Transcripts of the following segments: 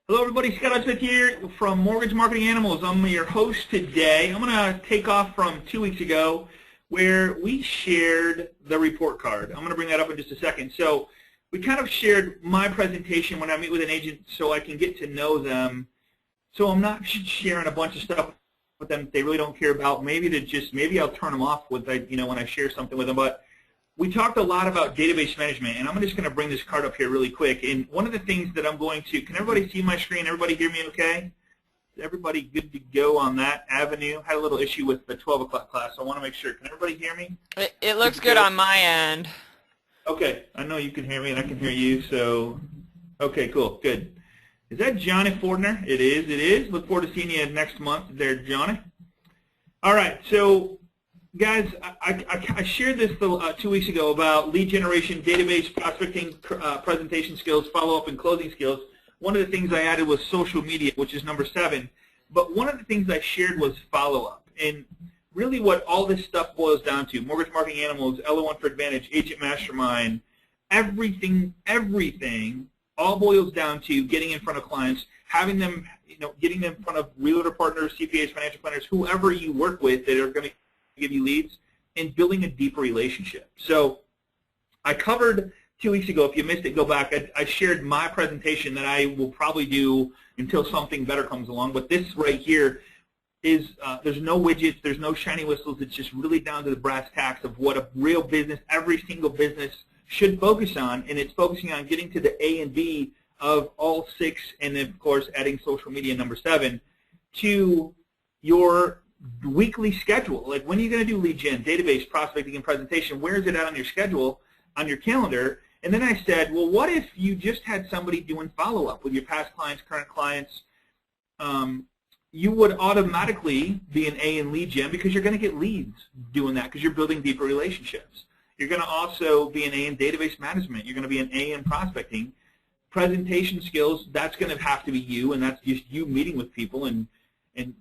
Hello everybody, Scott Smith here from Mortgage Marketing Animals. I'm your host today. I'm going to take off from 2 weeks ago where we shared the report card. I'm going to bring that up in just a second. So we kind of shared my presentation when I meet with an agent so I can get to know them. So I'm not sharing a bunch of stuff with them that they really don't care about. Maybe I'll turn them off with when I share something with them. But we talked a lot about database management, and I'm just going to bring this card up here really quick. And one of the things that I'm going to, can everybody see my screen? Everybody hear me okay? Is everybody good to go on that avenue? Had a little issue with the 12 o'clock class, so I want to make sure. Can everybody hear me? It looks good on my end. Okay, I know you can hear me and I can hear you, so, okay, cool, good. Is that Johnny Fordner? It is. Look forward to seeing you next month there, Johnny. All right, so guys, I shared this 2 weeks ago about lead generation, database, prospecting, presentation skills, follow-up, and closing skills. One of the things I added was social media, which is number 7. But one of the things I shared was follow-up. And really what all this stuff boils down to, Mortgage Marketing Animals, LO1 for Advantage, Agent Mastermind, everything all boils down to getting in front of clients, having them, getting them in front of realtor partners, CPAs, financial planners, whoever you work with that are going to give you leads, and building a deeper relationship. So I covered 2 weeks ago, if you missed it, go back. I shared my presentation that I will probably do until something better comes along. But this right here is, there's no widgets, there's no shiny whistles. It's just really down to the brass tacks of what a real business, every single business should focus on, and it's focusing on getting to the A and B of all 6, and then, of course, adding social media, number 7, to your weekly schedule. Like, when are you going to do lead gen, database, prospecting, and presentation? Where is it at on your schedule, on your calendar? And then I said, well, what if you just had somebody doing follow-up with your past clients, current clients? You would automatically be an A in lead gen because you're going to get leads doing that because you're building deeper relationships. You're going to also be an A in database management. You're going to be an A in prospecting. Presentation skills, that's going to have to be you, and that's just you meeting with people and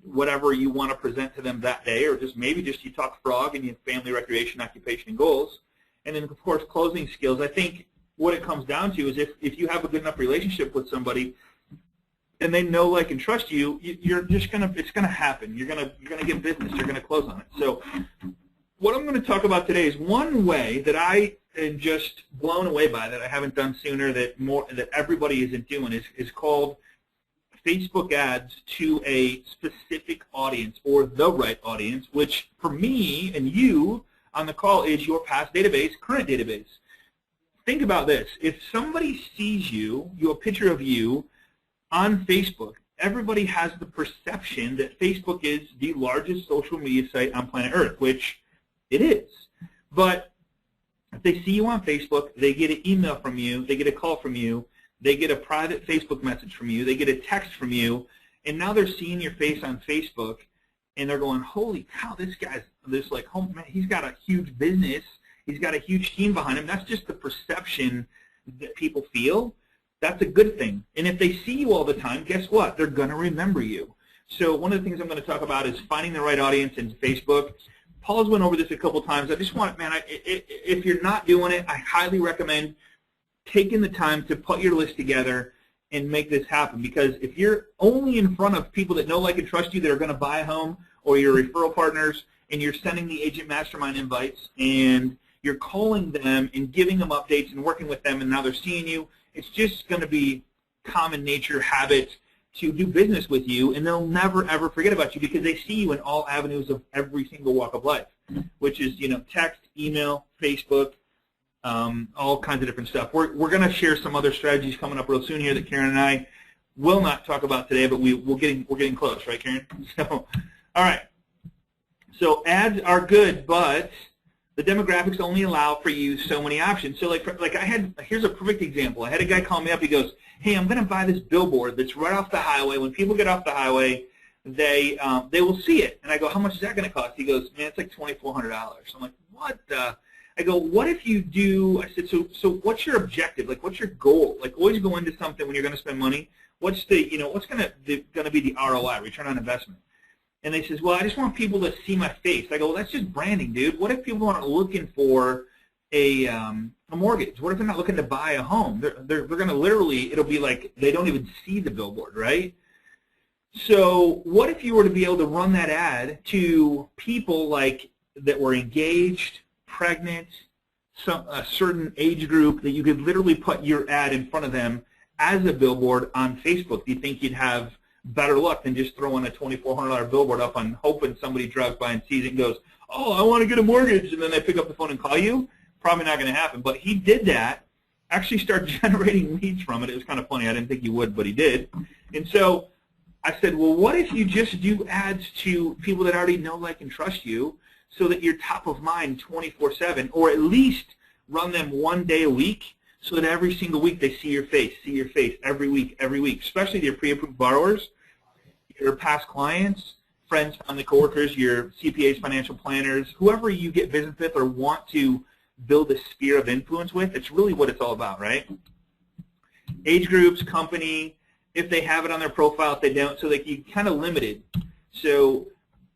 whatever you want to present to them that day, or maybe you talk frog and you have family, recreation, occupation, and goals. And then, of course, closing skills. I think what it comes down to is if you have a good enough relationship with somebody and they know, like, and trust you, it's going to happen. You're going to get business. You're going to close on it. So what I'm going to talk about today is one way that I am just blown away by that I haven't done sooner, that everybody isn't doing, is called Facebook ads to a specific audience or the right audience, which for me and you on the call is your past database, current database. Think about this. If somebody sees you, a picture of you on Facebook, everybody has the perception that Facebook is the largest social media site on planet Earth, which it is. But if they see you on Facebook, they get an email from you, they get a call from you, they get a private Facebook message from you, they get a text from you, and now they're seeing your face on Facebook, and they're going, holy cow, this guy's man, he's got a huge business, he's got a huge team behind him. That's just the perception that people feel. That's a good thing. And if they see you all the time, guess what? They're going to remember you. So one of the things I'm going to talk about is finding the right audience in Facebook. Paul's went over this a couple times. I just want, man, if you're not doing it, I highly recommend taking the time to put your list together and make this happen, because if you're only in front of people that know, like, and trust you, that are going to buy a home, or your referral partners, and you're sending the Agent Mastermind invites, and you're calling them and giving them updates and working with them, and now they're seeing you, it's just going to be common nature habit to do business with you, and they'll never, ever forget about you because they see you in all avenues of every single walk of life, which is, text, email, Facebook, all kinds of different stuff. We're going to share some other strategies coming up real soon here that Karen and I will not talk about today, but we're getting close, right, Karen? So, all right. So ads are good, but the demographics only allow for you so many options. So here's a perfect example. I had a guy call me up. He goes, hey, I'm going to buy this billboard that's right off the highway. When people get off the highway, they will see it. And I go, how much is that going to cost? He goes, man, it's like $2,400. I'm like, what the? I go, what if you do, I said, so what's your objective? Like, what's your goal? Like, always go into something when you're going to spend money. What's the, what's going to be the ROI, return on investment? And they says, well, I just want people to see my face. I go, well, that's just branding, dude. What if people aren't looking for a mortgage? What if they're not looking to buy a home? They're going to literally, it'll be like they don't even see the billboard, right? So what if you were to be able to run that ad to people like that were engaged, pregnant, a certain age group, that you could literally put your ad in front of them as a billboard on Facebook? Do you think you'd have better luck than just throwing a $2,400 billboard up on hoping somebody drives by and sees it and goes, oh, I want to get a mortgage, and then they pick up the phone and call you? Probably not going to happen. But he did that, actually start generating leads from it. It was kind of funny. I didn't think he would, but he did. And so I said, well, what if you just do ads to people that already know, like, and trust you, so that you're top of mind 24/7, or at least run them one day a week so that every single week they see your face every week, especially your pre-approved borrowers, your past clients, friends, family, coworkers, your CPAs, financial planners, whoever you get business with or want to build a sphere of influence with. It's really what it's all about, right? Age groups, company, if they have it on their profile, if they don't, so that you kind of limited. So,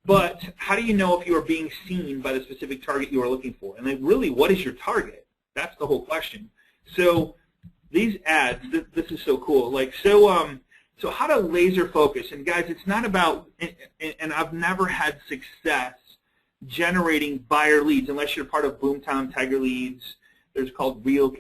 but how do you know if you are being seen by the specific target you are looking for? And then really, what is your target? That's the whole question. So these ads, this is so cool. Like, so how to laser focus. And guys, it's not about, and I've never had success generating buyer leads unless you're part of Boomtown, Tiger Leads. There's called Real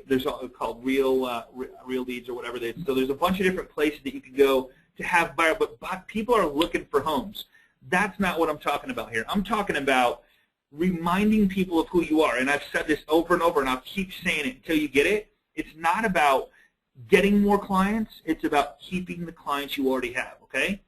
Leads or whatever they. So there's a bunch of different places that you can go to have buyer, but people are looking for homes. That's not what I'm talking about here. I'm talking about reminding people of who you are. And I've said this over and over, and I'll keep saying it until you get it. It's not about getting more clients. It's about keeping the clients you already have, okay?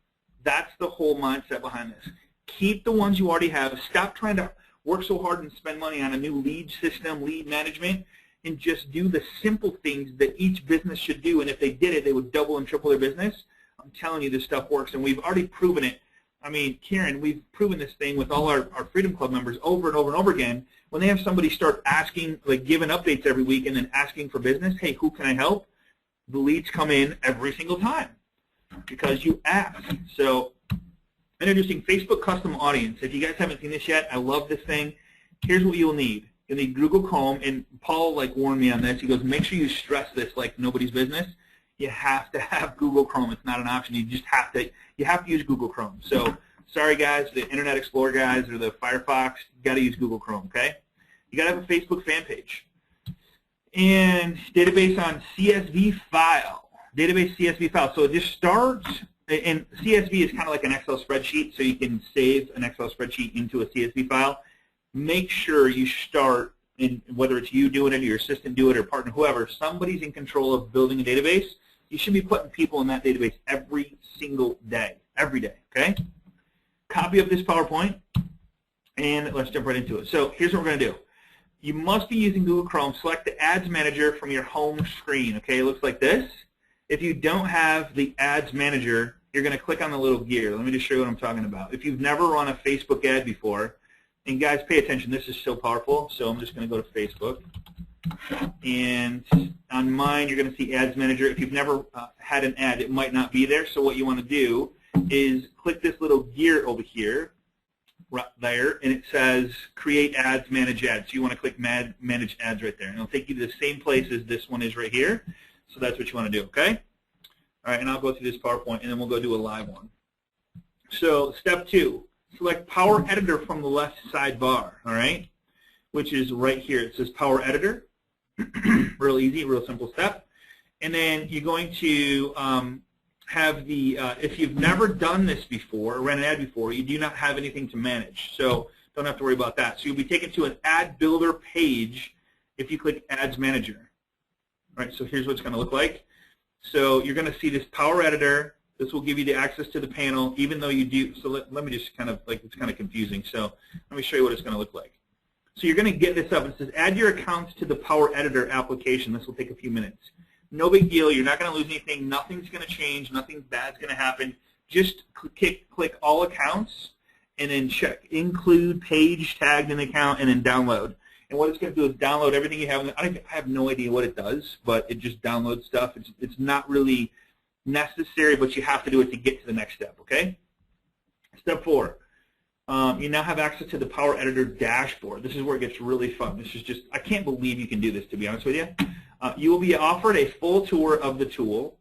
That's the whole mindset behind this. Keep the ones you already have. Stop trying to work so hard and spend money on a new lead system, lead management, and just do the simple things that each business should do. And if they did it, they would double and triple their business. I'm telling you, this stuff works, and we've already proven it. I mean, Karen, we've proven this thing with all our Freedom Club members over and over and over again. When they have somebody start asking, like giving updates every week and then asking for business, hey, who can I help? The leads come in every single time because you ask. So introducing Facebook Custom Audience. If you guys haven't seen this yet, I love this thing. Here's what you'll need. You'll need Google Chrome, and Paul warned me on this. He goes, make sure you stress this like nobody's business. You have to have Google Chrome. It's not an option. You just have to. You have to use Google Chrome. So sorry, guys, the Internet Explorer guys or the Firefox, you got to use Google Chrome. Okay? You got to have a Facebook fan page and database on CSV file. Database CSV file. So it just starts. And CSV is kind of like an Excel spreadsheet, so you can save an Excel spreadsheet into a CSV file. Make sure you start, in whether it's you doing it or your assistant doing it or partner, whoever, somebody's in control of building a database. You should be putting people in that database every single day, every day, okay? Copy of this PowerPoint, and let's jump right into it. So here's what we're going to do. You must be using Google Chrome. Select the Ads Manager from your home screen, okay? It looks like this. If you don't have the Ads Manager, you're going to click on the little gear. Let me just show you what I'm talking about. If you've never run a Facebook ad before, and guys, pay attention. This is so powerful. So I'm just going to go to Facebook. And on mine, you're going to see Ads Manager. If you've never had an ad, it might not be there. So what you want to do is click this little gear over here, right there, and it says Create Ads, Manage Ads. So you want to click Manage Ads right there. And it'll take you to the same place as this one is right here. So that's what you want to do, okay? All right, and I'll go through this PowerPoint, and then we'll go do a live one. So step 2, select Power Editor from the left sidebar, all right, which is right here. It says Power Editor. Real easy, real simple step. And then you're going to have the, if you've never done this before, or ran an ad before, you do not have anything to manage. So don't have to worry about that. So you'll be taken to an Ad Builder page if you click Ads Manager. All right, so here's what it's going to look like. So you're going to see this Power Editor. This will give you the access to the panel, even though you do. So let me just kind of, like, it's kind of confusing. So let me show you what it's going to look like. So you're going to get this up. It says add your accounts to the Power Editor application. This will take a few minutes. No big deal. You're not going to lose anything. Nothing's going to change. Nothing bad's going to happen. Just click all accounts and then check include page tagged in account and then download. And what it's going to do is download everything you have. I have no idea what it does, but it just downloads stuff. It's not really necessary, but you have to do it to get to the next step, okay? Step 4. you now have access to the Power Editor dashboard. This is where it gets really fun. This is just, I can't believe you can do this, to be honest with you. You will be offered a full tour of the tool,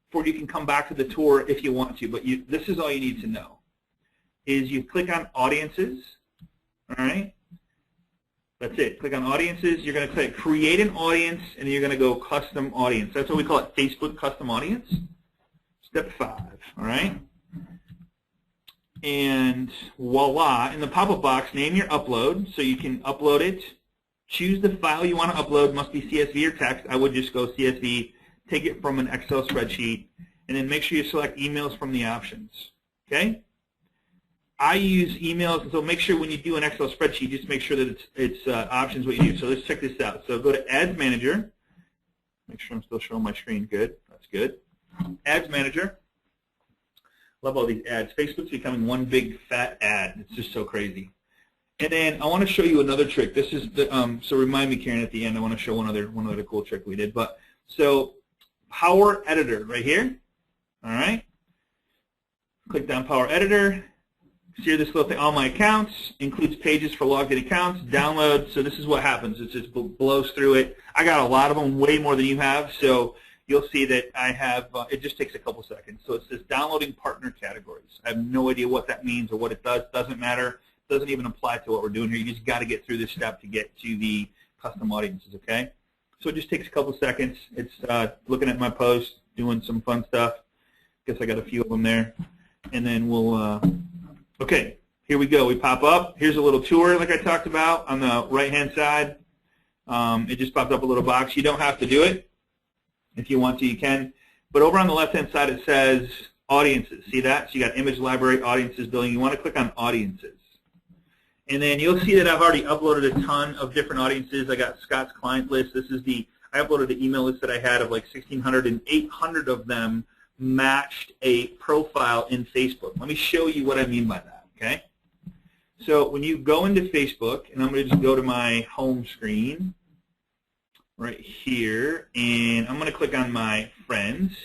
before you can come back to the tour if you want to, but this is all you need to know. Is you click on Audiences, all right? That's it. Click on Audiences. You're going to click Create an Audience, and you're going to go Custom Audience. That's what we call it, Facebook Custom Audience. Step 5, all right? And voila, in the pop-up box, name your upload, so you can upload it. Choose the file you want to upload. Must be CSV or text. I would just go CSV. Take it from an Excel spreadsheet, and then make sure you select emails from the options. Okay? I use emails, so make sure when you do an Excel spreadsheet, just make sure that it's options what you do. So let's check this out. So go to Ads Manager. Make sure I'm still showing my screen. Good. That's good. Ads Manager. Love all these ads. Facebook's becoming one big fat ad. It's just so crazy. And then I want to show you another trick. This is the so remind me, Karen, at the end. I want to show one other cool trick we did. But so Power Editor right here. All right. Click down Power Editor. See this little thing, all my accounts, includes pages for logged in accounts, download. So this is what happens. It just blows through it. I got a lot of them, way more than you have. So you'll see that I have, it just takes a couple seconds. So it says downloading partner categories. I have no idea what that means or what it does. Doesn't matter. Doesn't even apply to what we're doing here. You just got to get through this step to get to the custom audiences, okay? So it just takes a couple seconds. It's looking at my post, doing some fun stuff. Guess I got a few of them there. And then we'll, okay, here we go. We pop up. Here's a little tour like I talked about on the right-hand side. It just popped up a little box. You don't have to do it. If you want to, you can. But over on the left-hand side, it says Audiences. See that? So you got Image Library, Audiences, Building. You want to click on Audiences. And then you'll see that I've already uploaded a ton of different audiences. I got Scott's client list. This is I uploaded the email list that I had of like 1,600, and 800 of them matched a profile in Facebook. Let me show you what I mean by that, okay? So when you go into Facebook, and I'm going to just go to my home screen right here, and I'm going to click on my friends.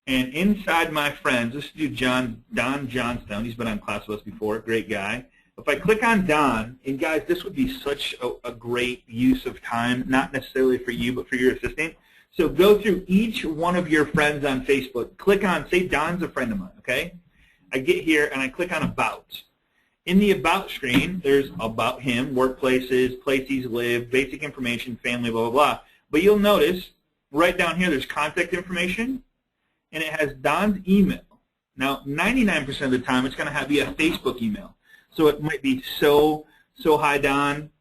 And inside my friends, let's do Don Johnstone. He's been on class with us before, great guy. If I click on Don, and guys, this would be such a great use of time, not necessarily for you, but for your assistant. So go through each one of your friends on Facebook. Click on, say Don's a friend of mine, okay? I get here and I click on About. In the About screen, there's About him, workplaces, places live, basic information, family, blah, blah, blah. But you'll notice right down here there's contact information, and it has Don's email. Now, 99% of the time it's going to be a Facebook email. So it might be so hi Don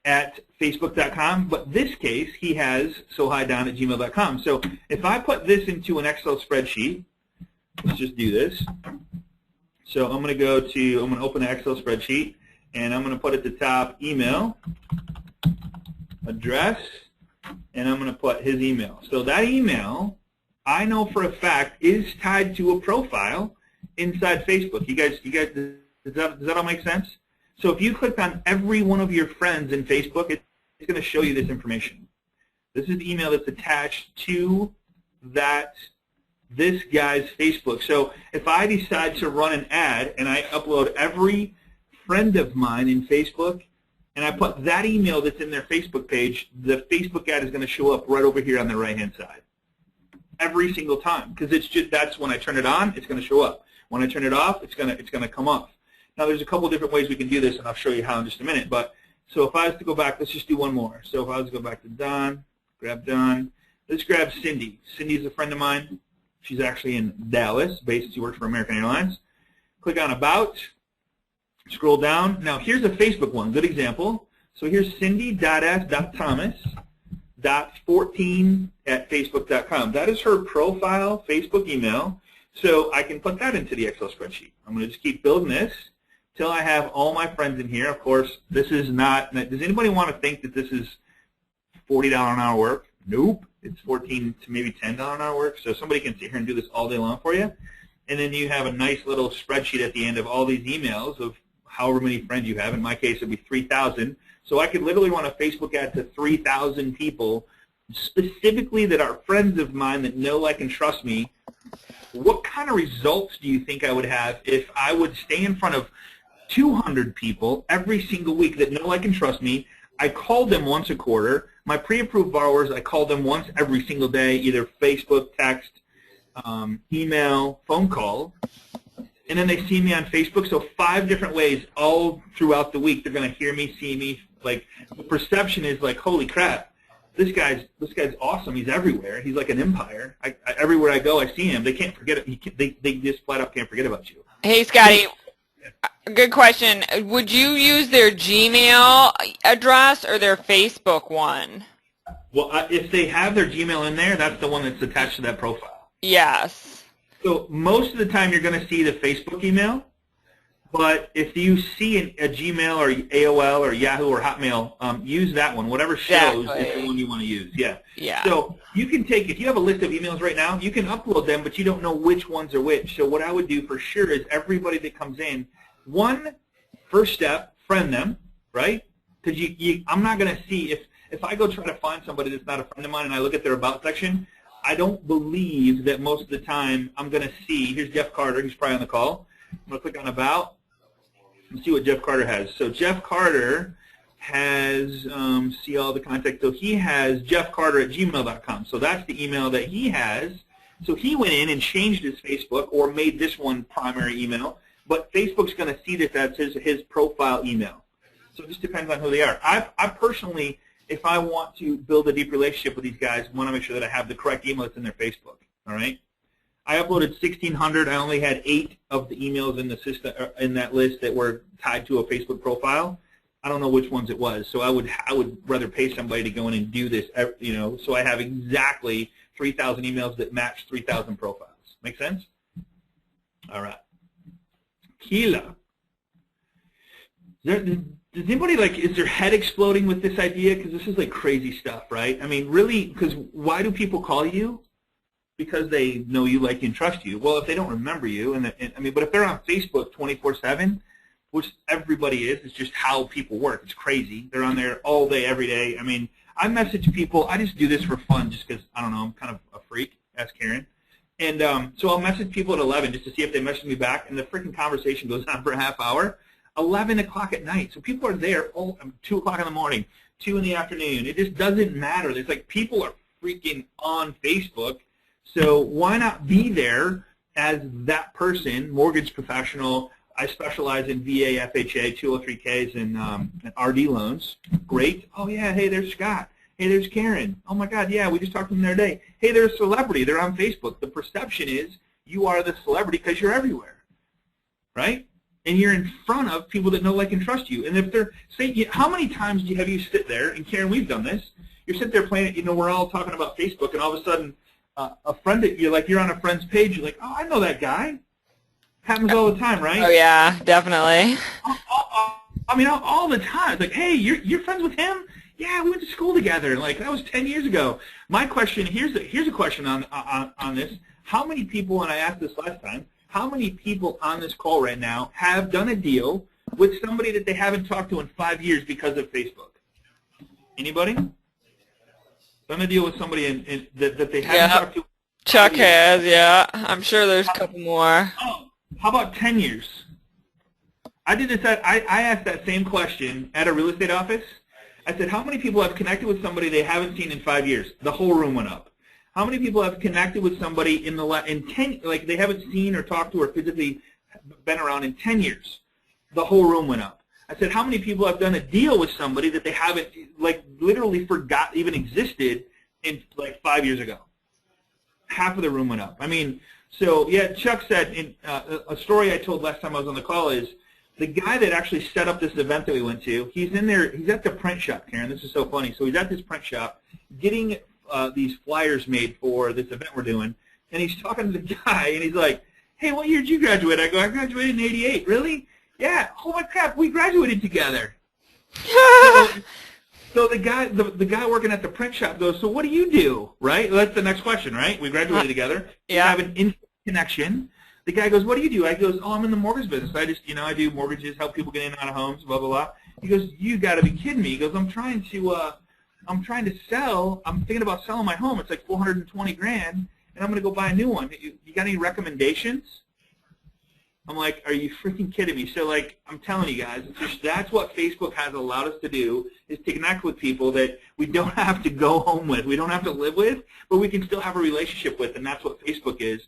at facebook.com, but this case he has sohidon at gmail.com. So if I put this into an Excel spreadsheet, let's just do this. So I'm going to open the Excel spreadsheet, and I'm going to put at the top email, address, and I'm going to put his email. So that email, I know for a fact, is tied to a profile inside Facebook. You guys, does that all make sense? So if you click on every one of your friends in Facebook, it's going to show you this information. This is the email that's attached to this guy's Facebook. So if I decide to run an ad and I upload every friend of mine in Facebook and I put that email that's in their Facebook page, the Facebook ad is going to show up right over here on the right-hand side every single time, because that's when I turn it on, it's going to show up. When I turn it off, it's going to come off. Now, there's a couple different ways we can do this, and I'll show you how in just a minute. But so if I was to go back, let's just do one more. So if I was to go back to Don, grab Don. Let's grab Cindy. Cindy's a friend of mine. She's actually in Dallas, she works for American Airlines. Click on About. Scroll down. Now, here's a Facebook one. Good example. So here's cindy.s.thomas.14@facebook.com. That is her profile Facebook email. So I can put that into the Excel spreadsheet. I'm going to just keep building this till I have all my friends in here. Of course, this is not, does anybody want to think that this is $40 an hour work? Nope. It's $14 to maybe $10 an hour work. So somebody can sit here and do this all day long for you. And then you have a nice little spreadsheet at the end of all these emails of however many friends you have. In my case, it would be 3,000. So I could literally run a Facebook ad to 3,000 people specifically that are friends of mine that know, like, and trust me. What kind of results do you think I would have if I would stay in front of 200 people every single week that know, like, and trust me. I call them once a quarter. My pre-approved borrowers, I call them once every single day, either Facebook, text, email, phone call. And then they see me on Facebook. So 5 different ways all throughout the week they're going to hear me, see me. Like, the perception is like, holy crap, this guy's awesome. He's everywhere. He's like an empire. Everywhere I go, I see him. They can't forget it. They just flat out can't forget about you. Hey, Scotty. Good question. Would you use their Gmail address or their Facebook one? Well, if they have their Gmail in there, that's the one that's attached to that profile. Yes. So most of the time you're going to see the Facebook email, but if you see a Gmail or AOL or Yahoo or Hotmail, use that one. Whatever shows is the one you want to use. Yeah. Yeah. So you can take, if you have a list of emails right now, you can upload them, but you don't know which ones are which. So what I would do for sure is everybody that comes in, first step, friend them, right? Because I'm not going to see, if I go try to find somebody that's not a friend of mine and I look at their about section, I don't believe that most of the time I'm going to see, here's Jeff Carter, he's probably on the call. I'm going to click on about and see what Jeff Carter has. So Jeff Carter has, see all the contact, so he has jeffcarter@gmail.com. So that's the email that he has. So he went in and changed his Facebook or made this one primary email. But Facebook's going to see that that's his profile email. So it just depends on who they are. I personally, if I want to build a deep relationship with these guys, want to make sure that I have the correct email that's in their Facebook. All right. I uploaded 1,600. I only had 8 of the emails in the system in that list that were tied to a Facebook profile. I don't know which ones it was. So I would rather pay somebody to go in and do this. You know, so I have exactly 3,000 emails that match 3,000 profiles. Make sense? All right. Keela. Does anybody, like, is their head exploding with this idea? Because this is like crazy stuff, right? I mean, really, because why do people call you? Because they know you, like, and trust you. Well, if they don't remember you, but if they're on Facebook 24/7, which everybody is, it's just how people work. It's crazy. They're on there all day, every day. I mean, I message people. I just do this for fun just because, I don't know, I'm kind of a freak. Ask Karen. And so I'll message people at 11 just to see if they message me back, and the freaking conversation goes on for a half hour. 11 o'clock at night. So people are there 2 o'clock in the morning, 2 in the afternoon. It just doesn't matter. It's like people are freaking on Facebook. So why not be there as that person, mortgage professional? I specialize in VA, FHA, 203Ks, and RD loans. Great. Oh, yeah, hey, there's Scott. Hey, there's Karen. Oh, my God, yeah, we just talked to them the other day. Hey, they're a celebrity. They're on Facebook. The perception is you are the celebrity because you're everywhere, right? And you're in front of people that know, like, and trust you. And if they're, say, how many times have you sit there, and Karen, we've done this, you're sitting there playing it, you know, we're all talking about Facebook, and all of a sudden a friend that you're on a friend's page, you're like, oh, I know that guy. Happens all the time, right? Oh, yeah, definitely. I mean, all the time. It's like, hey, you're friends with him? Yeah, we went to school together. Like, that was 10 years ago. My question, here's a question on this. How many people, and I asked this last time, how many people on this call right now have done a deal with somebody that they haven't talked to in 5 years because of Facebook? Anybody? Done a deal with somebody that they haven't talked to? Chuck has, yeah. I'm sure there's a couple more. Oh, how about 10 years? I did this. I asked that same question at a real estate office. I said, how many people have connected with somebody they haven't seen in 5 years? The whole room went up. How many people have connected with somebody in 10, like they haven't seen or talked to or physically been around in 10 years? The whole room went up. I said, how many people have done a deal with somebody that they haven't, like, literally forgot even existed in, like, 5 years ago? Half of the room went up. I mean, so, yeah, Chuck said, in a story I told last time I was on the call is, the guy that actually set up this event that we went to, he's in there, he's at the print shop, Karen. This is so funny. So he's at this print shop getting these flyers made for this event we're doing, and he's talking to the guy, and he's like, hey, what year did you graduate? I go, I graduated in '88. Really? Yeah. Oh, my crap, we graduated together. So the guy working at the print shop goes, so what do you do, right? That's the next question, right? We graduated together. Yeah. We have an instant connection. The guy goes, what do you do? I goes, oh, I'm in the mortgage business. I just, I do mortgages, help people get in and out of homes, blah, blah, blah. He goes, you got to be kidding me. He goes, I'm trying to sell. I'm thinking about selling my home. It's like $420,000, and I'm going to go buy a new one. You got any recommendations? I'm like, are you freaking kidding me? So like, I'm telling you guys, that's what Facebook has allowed us to do, is to connect with people that we don't have to go home with, we don't have to live with, but we can still have a relationship with, and that's what Facebook is.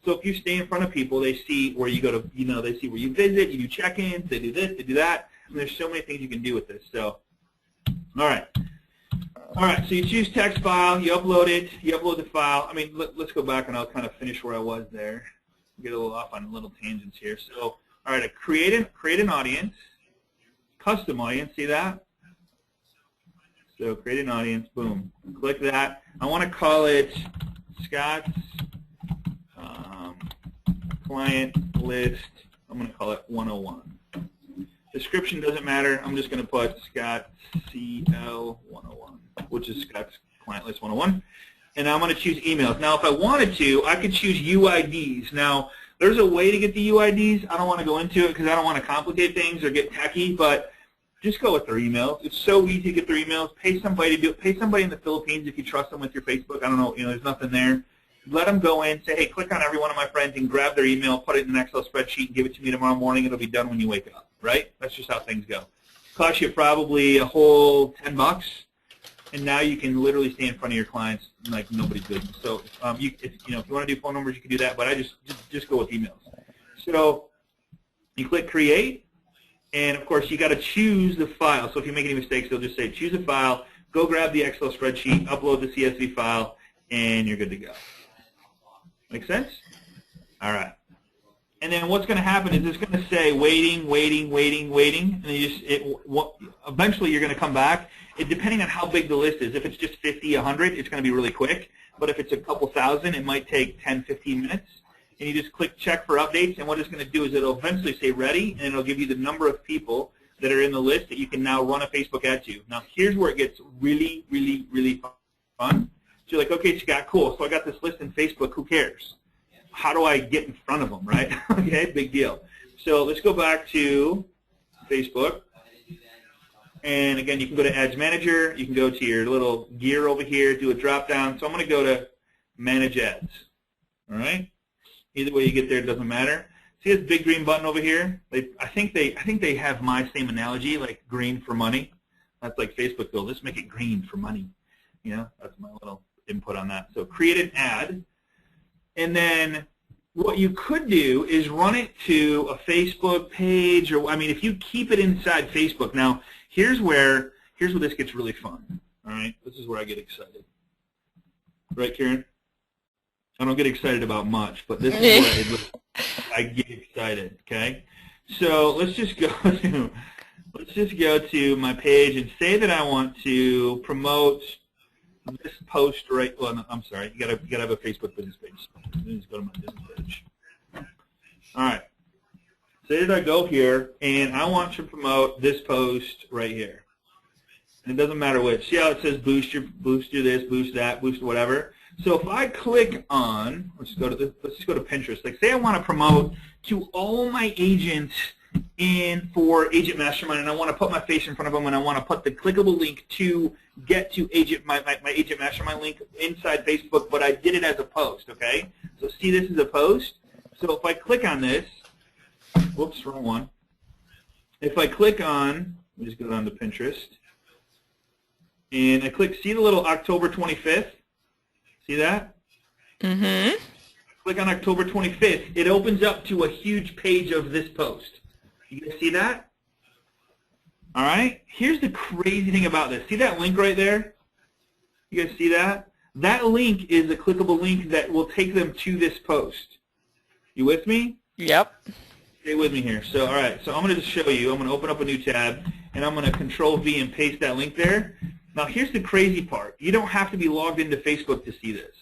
So if you stay in front of people, they see where you go to, they see where you visit, you do check-ins, they do this, they do that, and there's so many things you can do with this. So, all right. All right, so you choose text file, you upload it, you upload the file. I mean, let's go back and I'll kind of finish where I was there. Get a little off on little tangents here. So, all right, I create an audience, custom audience, see that? So create an audience, boom. Click that. I want to call it Scott's client list. I'm going to call it 101. Description doesn't matter. I'm just going to put Scott CL 101, which is Scott's client list 101. And I'm going to choose emails. Now, if I wanted to, I could choose UIDs. Now, there's a way to get the UIDs. I don't want to go into it because I don't want to complicate things or get techie, but just go with their emails. It's so easy to get their emails. Pay somebody to do it. Pay somebody in the Philippines if you trust them with your Facebook. I don't know, there's nothing there. Let them go in, say, hey, click on every one of my friends and grab their email, put it in an Excel spreadsheet, and give it to me tomorrow morning. It'll be done when you wake up, right? That's just how things go. Cost you probably a whole $10, and now you can literally stay in front of your clients like nobody's business. So if you want to do phone numbers, you can do that, but I just go with emails. So you click create, and of course you got to choose the file. So if you make any mistakes, they'll just say choose a file, go grab the Excel spreadsheet, upload the CSV file, and you're good to go. Make sense? All right. And then what's going to happen is it's going to say waiting, waiting, waiting, waiting, and eventually you're going to come back. Depending on how big the list is, if it's just 50, 100, it's going to be really quick. But if it's a couple thousand, it might take 10, 15 minutes. And you just click check for updates, and what it's going to do is it'll eventually say ready, and it'll give you the number of people that are in the list that you can now run a Facebook ad to. Now, here's where it gets really, really, really fun. So you're like, okay, Scott, cool. So I got this list in Facebook. Who cares? How do I get in front of them, right? Okay, big deal. So let's go back to Facebook. And again, you can go to Ads Manager. You can go to your little gear over here, do a drop down. So I'm going to go to Manage Ads. All right. Either way you get there, it doesn't matter. See this big green button over here? I think they have my same analogy, like green for money. That's like Facebook bill. Let's make it green for money. That's my little input on that. So create an ad, and then what you could do is run it to a Facebook page, or if you keep it inside Facebook. Now, here's where this gets really fun. All right, this is where I get excited. Right, Karen? I don't get excited about much, but this is where I get excited. Okay, so let's just go to my page and say that I want to promote this post right. Well, no, I'm sorry. You gotta have a Facebook business page. Just go to my business page. All right. Say that I go here and I want to promote this post right here. And it doesn't matter which. See how it says boost your this, boost that, boost whatever. So if I click on, let's just go to Pinterest. Like, say I want to promote to all my agents for Agent Mastermind, and I want to put my face in front of them, and I want to put the clickable link to get to my Agent Mastermind link inside Facebook, but I did it as a post, okay? So see, this is a post. So if I click on this, whoops, wrong one. If I click on, let me just go down to Pinterest, and I click, see the little October 25th? See that? Mm-hmm. Click on October 25th. It opens up to a huge page of this post. You guys see that? All right. Here's the crazy thing about this. See that link right there? You guys see that? That link is a clickable link that will take them to this post. You with me? Yep. Stay with me here. So, all right. So I'm going to just show you. I'm going to open up a new tab, and I'm going to Control-V and paste that link there. Now, here's the crazy part. You don't have to be logged into Facebook to see this.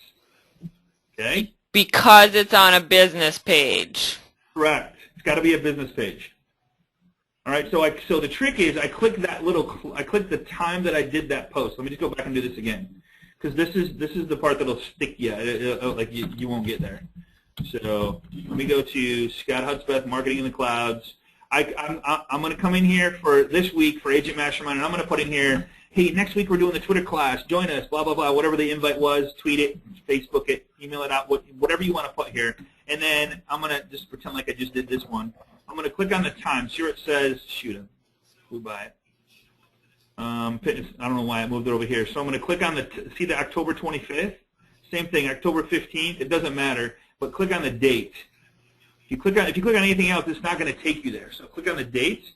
Okay? Because it's on a business page. Correct. It's got to be a business page. All right. So the trick is I click the time that I did that post. Let me just go back and do this again, because this is the part that'll stick you. Like you won't get there. So let me go to Scott Hudspeth, Marketing in the Clouds. I'm going to come in here for this week for Agent Mastermind, and I'm going to put in here, hey, next week we're doing the Twitter class. Join us, blah, blah, blah, whatever the invite was, tweet it, Facebook it, email it out, whatever you want to put here. And then I'm going to just pretend like I just did this one. I'm going to click on the times. Here it says, shoot, I flew by it. I don't know why I moved it over here. So I'm going to click on see the October 25th? Same thing, October 15th. It doesn't matter, but click on the date. If you click on anything else, it's not going to take you there. So click on the date,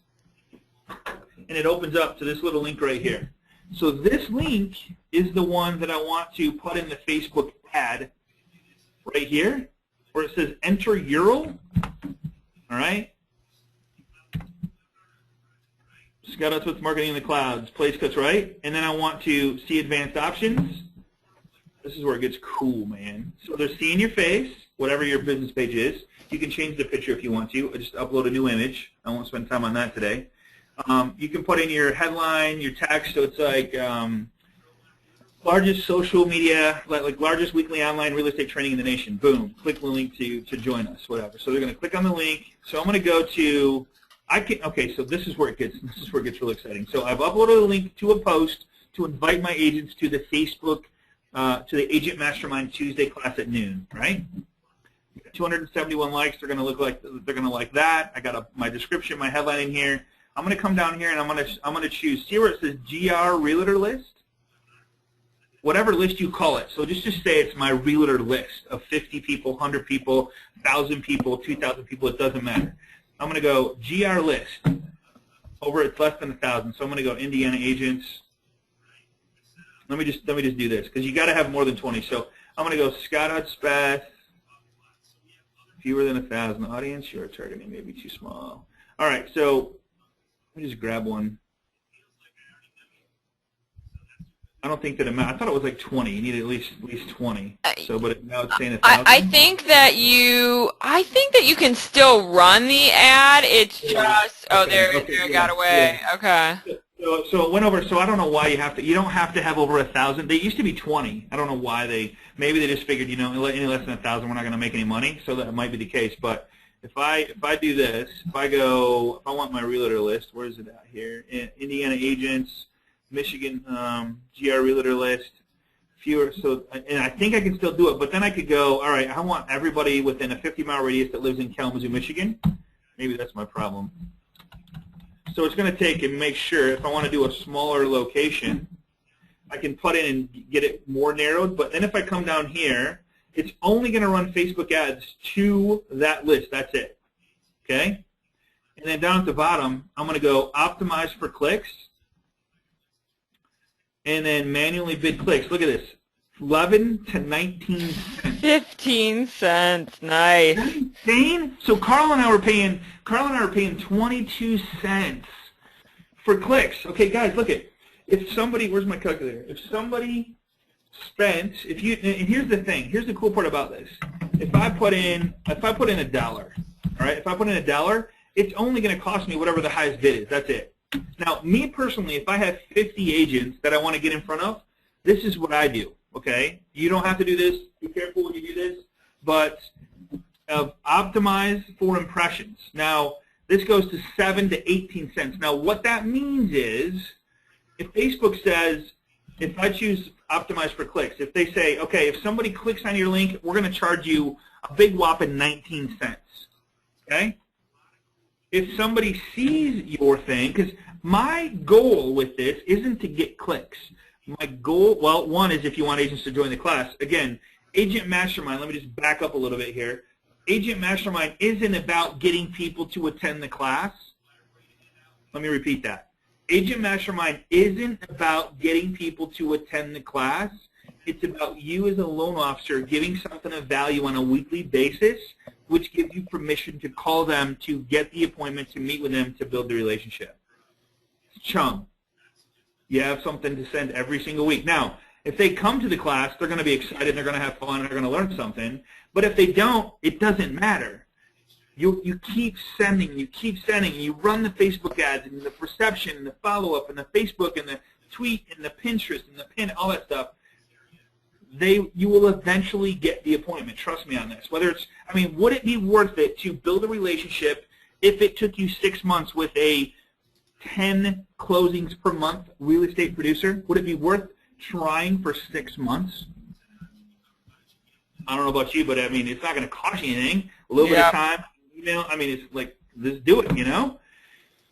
and it opens up to this little link right here. So this link is the one that I want to put in the Facebook ad right here, where it says enter URL. All right. Scout outs with marketing in the clouds, place cuts, right? And then I want to see advanced options. This is where it gets cool, man. So they're seeing your face, whatever your business page is. You can change the picture if you want to. I just upload a new image. I won't spend time on that today. You can put in your headline, your text, so it's like largest social media, like largest weekly online real estate training in the nation. Boom. Click the link to join us, whatever. So they're going to click on the link. So I'm going to go to okay, so this is where it gets really exciting. So I've uploaded a link to a post to invite my agents to the Facebook to the Agent Mastermind Tuesday class at noon, right? 271 likes. They're going to like that. I got my description, my headline in here. I'm going to come down here and I'm going to choose. See where it says GR Realtor List? Whatever list you call it. So just say it's my realtor list of 50 people, 100 people, 1,000 people, 2,000 people. It doesn't matter. I'm going to go GR List. It's less than 1,000. So I'm going to go Indiana agents. Let me just do this because you got to have more than 20. So I'm going to go Scott Hudspeth. Fewer than 1,000 audience. Your targeting may be too small. All right. So let me just grab one. I don't think that I thought it was like 20. You need at least 20. So, but now it's saying 1,000. I think that you can still run the ad. It's just there it got away. Yeah. Okay. So it went over. So I don't know why you don't have to have over 1,000. They used to be 20. I don't know why maybe they just figured any less than 1,000 we're not going to make any money. So that might be the case. But if I do this, if I want my realtor list, where is it at here? Indiana agents. Michigan GR Realtor List, fewer. So, and I think I can still do it, but then I could go, all right, I want everybody within a 50-mile radius that lives in Kalamazoo, Michigan. Maybe that's my problem. So it's going to take and make sure if I want to do a smaller location, I can put in and get it more narrowed. But then if I come down here, it's only going to run Facebook ads to that list. That's it. Okay? And then down at the bottom, I'm going to go optimize for clicks. And then manually bid clicks. Look at this, 11 to 19 cents. 15 cents, nice. Isn't that insane? So Carl and I were paying 22 cents for clicks. Okay, guys, look at if somebody. Where's my calculator? If somebody spent, and here's the thing. Here's the cool part about this. If I put in $1, all right. If I put in $1, it's only going to cost me whatever the highest bid is. That's it. Now, me personally, if I have 50 agents that I want to get in front of, this is what I do, okay? You don't have to do this. Be careful when you do this. But optimize for impressions. Now, this goes to 7 to 18 cents. Now, what that means is if Facebook says, if I choose optimize for clicks, if they say, okay, if somebody clicks on your link, we're going to charge you a big whopping 19 cents, okay? If somebody sees your thing, because my goal with this isn't to get clicks. My goal, well, one is if you want agents to join the class. Again, Agent Mastermind, let me just back up a little bit here. Agent Mastermind isn't about getting people to attend the class. Let me repeat that. Agent Mastermind isn't about getting people to attend the class. It's about you as a loan officer giving something of value on a weekly basis, which gives you permission to call them to get the appointment to meet with them to build the relationship. Chum. You have something to send every single week. Now, if they come to the class, they're going to be excited, they're going to have fun, they're going to learn something. But if they don't, it doesn't matter. You keep sending, you run the Facebook ads and the perception and the follow-up and the Facebook and the tweet and the Pinterest and the pin, all that stuff. You will eventually get the appointment. Trust me on this. Whether it's, would it be worth it to build a relationship if it took you 6 months with a 10 closings per month real estate producer? Would it be worth trying for 6 months? I don't know about you, but I mean, it's not going to cost you anything. A little bit of time, email. I mean, it's like, just do it, you know?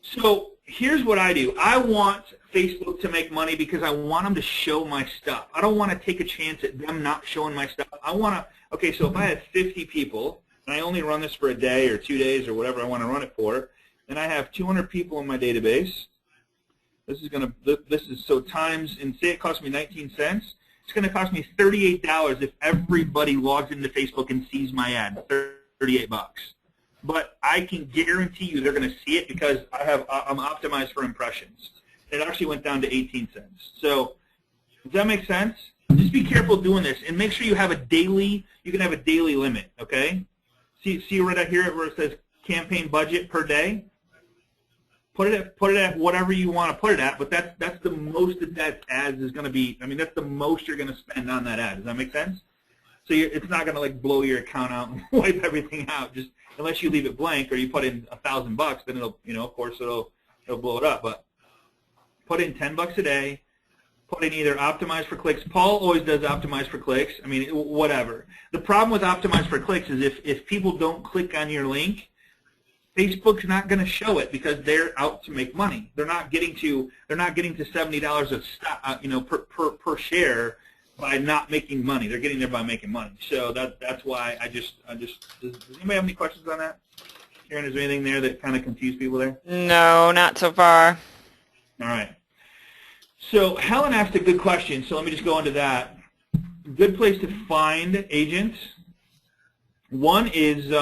So here's what I do. I want Facebook to make money because I want them to show my stuff. I don't want to take a chance at them not showing my stuff. I want to, okay, so if I have 50 people, and I only run this for a day or 2 days or whatever I want to run it for, and I have 200 people in my database, this is so times, and say it costs me 19 cents, it's going to cost me $38 if everybody logs into Facebook and sees my ad, 38 bucks. But I can guarantee you they're going to see it because I'm optimized for impressions. It actually went down to 18 cents. So does that make sense? Just be careful doing this, and make sure you have a daily. You can have a daily limit. Okay. See right out here where it says campaign budget per day. Put it at whatever you want to put it at, but that's the most that ads is going to be. I mean, that's the most you're going to spend on that ad. Does that make sense? So it's not going to like blow your account out and wipe everything out. Just unless you leave it blank or you put in $1,000, then it'll, of course it'll blow it up. But put in $10 a day. Put in either optimize for clicks. Paul always does optimize for clicks. I mean, whatever. The problem with optimize for clicks is if people don't click on your link, Facebook's not going to show it because they're out to make money. They're not getting to $70 of stock, per share by not making money. They're getting there by making money. So that's why I just does anybody have any questions on that? Karen, is there anything there that kind of confused people there? No, not so far. All right. So Helen asked a good question, so let me just go into that. Good place to find agents. One is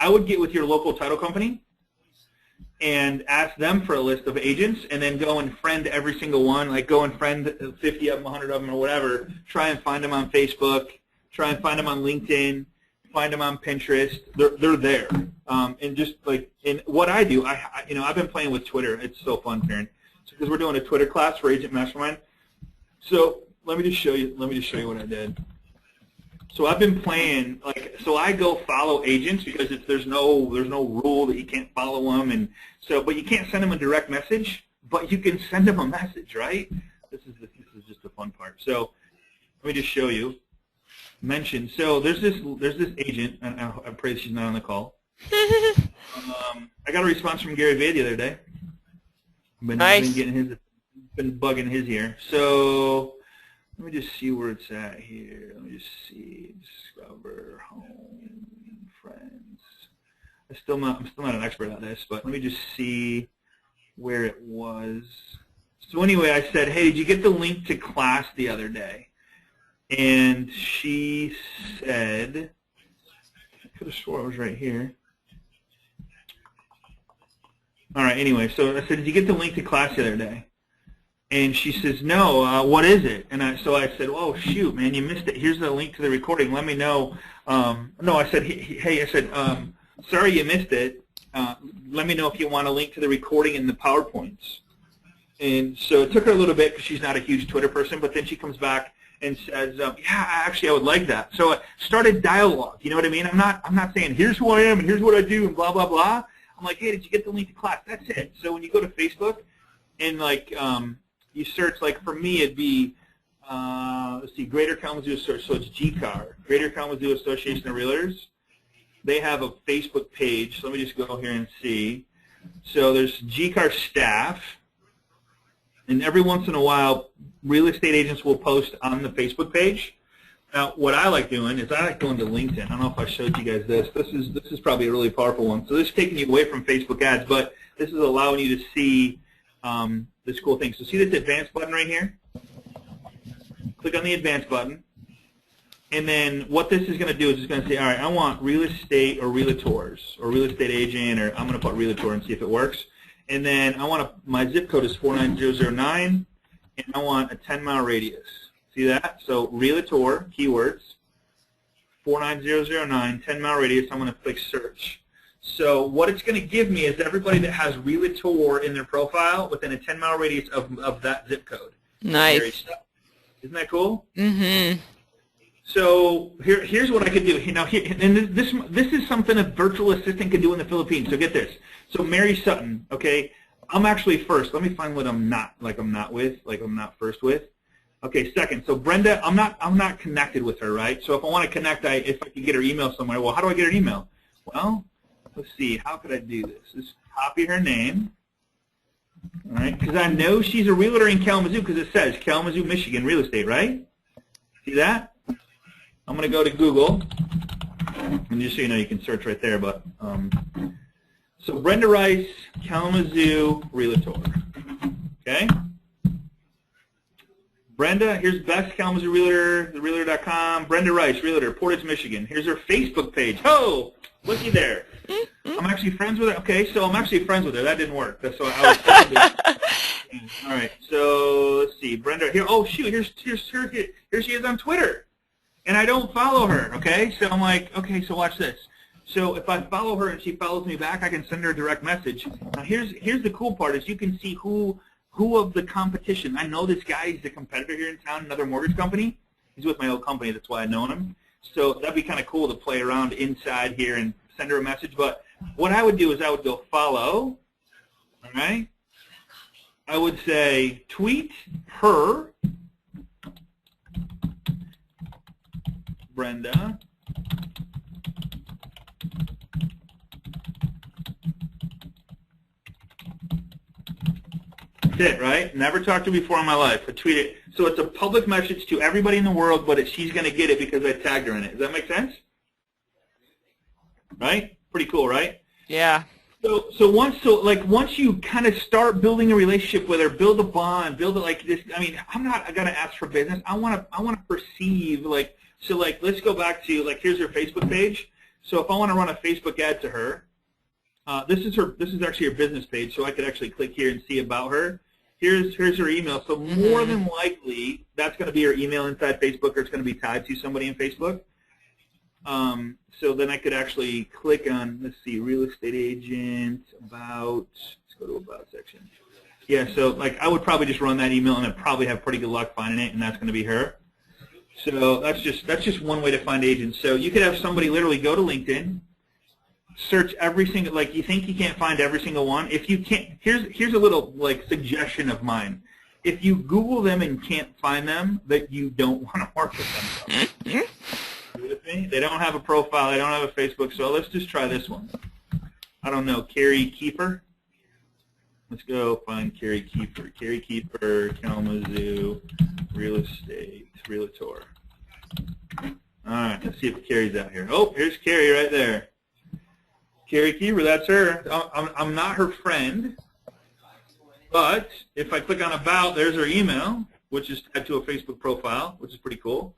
I would get with your local title company and ask them for a list of agents, and then go and friend every single one, like go and friend 50 of them, 100 of them, or whatever. Try and find them on Facebook. Try and find them on LinkedIn. Find them on Pinterest. They're there. And just like in what I do, I've been playing with Twitter. It's so fun, Karen. Because we're doing a Twitter class for Agent Mastermind. So let me just show you what I did. So I've been playing so I go follow agents because there's no rule that you can't follow them, and so but you can't send them a direct message, but you can send them a message, right? This is just the fun part. So let me just show you. Mention. So there's this agent, and I pray she's not on the call. I got a response from Gary Vee the other day. Nice. Been bugging his ear. So let me just see where it's at here. Let me just see. Discover home friends. I'm still not an expert at this, but let me just see where it was. So anyway, I said, hey, did you get the link to class the other day? And she said, I could have swore it was right here. All right, anyway, so I said, did you get the link to class the other day? And she says, no, what is it? And so I said, oh, shoot, man, you missed it. Here's the link to the recording. Let me know. No, I said, hey, I said, sorry you missed it. Let me know if you want a link to the recording in the PowerPoints. And so it took her a little bit because she's not a huge Twitter person, but then she comes back and says, yeah, actually, I would like that. So I started dialogue. You know what I mean? I'm not saying, here's who I am and here's what I do and blah, blah, blah. I'm like, hey, did you get the link to class? That's it. So when you go to Facebook and, you search, for me, it'd be, let's see, Greater Kalamazoo, so it's GCAR, Greater Kalamazoo Association of Realtors. They have a Facebook page. So let me just go here and see. So there's GCAR staff. And every once in a while, real estate agents will post on the Facebook page. Now, what I like doing is I like going to LinkedIn. I don't know if I showed you guys this. This is probably a really powerful one. So this is taking you away from Facebook ads, but this is allowing you to see this cool thing. So see this advanced button right here? Click on the advanced button. And then what this is going to do is it's going to say, all right, I want real estate or realtors or real estate agent, or I'm going to put realtor and see if it works. And then I want my zip code is 49009, and I want a 10-mile radius. See that? So realtor, keywords, 49009, 10-mile radius. I'm going to click search. So what it's going to give me is everybody that has realtor in their profile within a 10-mile radius of that zip code. Nice. Isn't that cool? Mm-hmm. So here's what I could do. Now, and this is something a virtual assistant can do in the Philippines. So get this. So Mary Sutton, okay, I'm actually first. Let me find what I'm not first with. Okay, second. So Brenda, I'm not connected with her, right? So if I want to connect, if I can get her email somewhere, well, how do I get her email? Well, let's see. How could I do this? Just copy her name, all right? Because I know she's a realtor in Kalamazoo because it says Kalamazoo, Michigan, real estate, right? See that? I'm going to go to Google, and just so you know, you can search right there. But so Brenda Rice, Kalamazoo realtor. Okay. Brenda, here's Best Kalamazoo Realtor, therealtor.com. Brenda Rice, realtor, Portage, Michigan. Here's her Facebook page. Oh, looky there. I'm actually friends with her. Okay, so I'm actually friends with her. That didn't work. That's why I was. All right. So let's see, Brenda. Here. Oh shoot. Here she is on Twitter, and I don't follow her. Okay, so I'm like, okay, so watch this. So if I follow her and she follows me back, I can send her a direct message. Now here's the cool part is you can see who of the competition. I know this guy. He's a competitor here in town, another mortgage company. He's with my old company. That's why I've known him. So that'd be kind of cool to play around inside here and send her a message. But what I would do is I would go follow, all right? I would say tweet her, Brenda, that's it, right? Never talked to her before in my life. I tweet it. So it's a public message to everybody in the world, but she's going to get it because I tagged her in it. Does that make sense? Right? Pretty cool, right? Yeah. So once you kind of start building a relationship with her, build a bond, build it like this. I mean, I'm not gonna ask for business. I want to perceive like so. Like let's go back to like here's her Facebook page. So if I want to run a Facebook ad to her, this is actually her business page. So I could actually click here and see about her. Here's her email. So more than likely that's going to be her email inside Facebook, or it's going to be tied to somebody in Facebook. So then I could actually click on, let's see, real estate agent, about, let's go to about section. Yeah, so like I would probably just run that email and I'd probably have pretty good luck finding it, and that's going to be her. So that's just one way to find agents. So you could have somebody literally go to LinkedIn, search every single, like you think you can't find every single one. If you can't, here's a little like suggestion of mine. If you Google them and can't find them, that you don't want to work with them. With me? They don't have a profile. They don't have a Facebook. So let's just try this one. I don't know. Carrie Keeper. Let's go find Carrie Keeper. Carrie Keeper, Kalamazoo, real estate, realtor. All right. Let's see if Carrie's out here. Oh, here's Carrie right there. Carrie Keeper. That's her. I'm not her friend, but if I click on About, there's her email, which is tied to a Facebook profile, which is pretty cool.